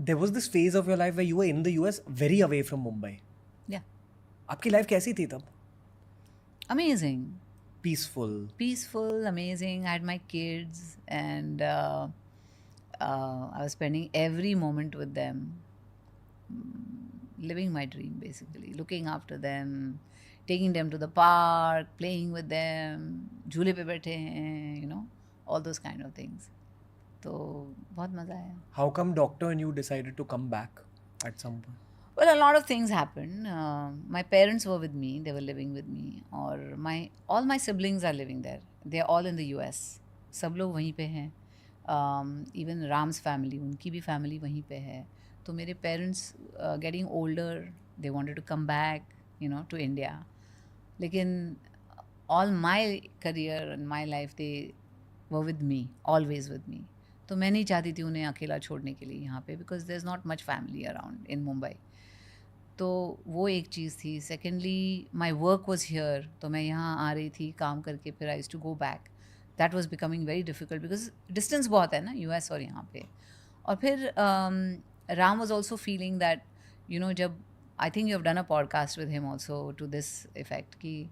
There was this phase of your life where you were in the US, very away from Mumbai. Yeah. आपकी life कैसी थी तब? Amazing. Peaceful. Peaceful, amazing. I had my kids, and I was spending every moment with them, living my dream basically, looking after them, taking them to the park, playing with them, झूले पे बैठे हैं, all those kind of things. तो बहुत मज़ा आया. How come doctor and you decided to come back at some point? Well, a lot of things happened. My parents were with me; they were living with me, और all my siblings are living there. They are all in the US. सब लोग वहीं पे हैं. Even Ram's family, उनकी भी family वहीं पे है. तो मेरे parents getting older, they wanted to come back, to India. लेकिन all my career and my life, they were with me, always with me. तो मैं नहीं चाहती थी उन्हें अकेला छोड़ने के लिए यहाँ पे, because there's not much family around in Mumbai. तो वो एक चीज़ थी. Secondly my work was here, तो मैं यहाँ आ रही थी काम करके, फिर I used to go back. That was becoming very difficult because distance बहुत है ना US और यहाँ पे. और फिर Ram was also feeling that जब I think you have done a podcast with him also to this effect कि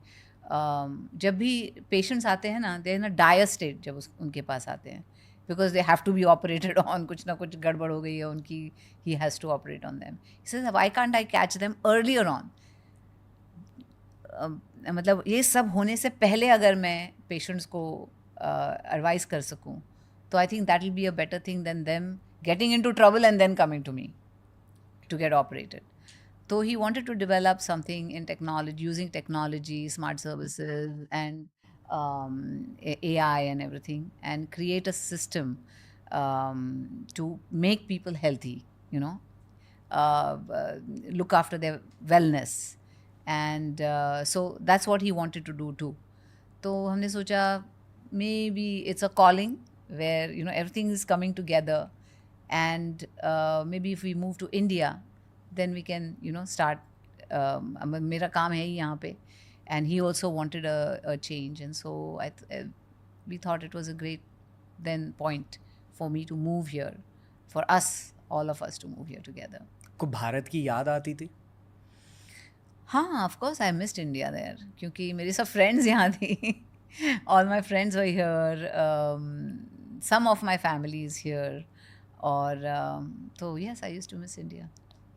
जब भी पेशेंट्स आते हैं ना, दे इन अ डायर स्टेट जब उनके पास आते हैं, because they have to be operated on, कुछ ना कुछ गड़बड़ हो गई है उनकी, he has to operate on them. He says, why can't I catch them earlier on? मतलब ये सब होने से पहले अगर मैं पेशेंट्स को एडवाइस कर सकूं, तो I think that will be a better thing than them getting into trouble and then coming to me to get operated. So he wanted to develop something in technology, using technology, smart services, and AI and everything, and create a system to make people healthy, look after their wellness. And so that's what he wanted to do too. तो हमने सोचा maybe it's a calling where everything is coming together, and maybe if we move to India, then we can start. मेरा काम है ही यहाँ पे, and he also wanted a change, and so we thought it was a great then point for me to move here, for us, all of us to move here together. को भारत की याद आती थी? हाँ, of course I missed India there, क्योंकि मेरी सब friends यहाँ थी. All my friends were here. Some of my family is here. और तो yes, I used to miss India.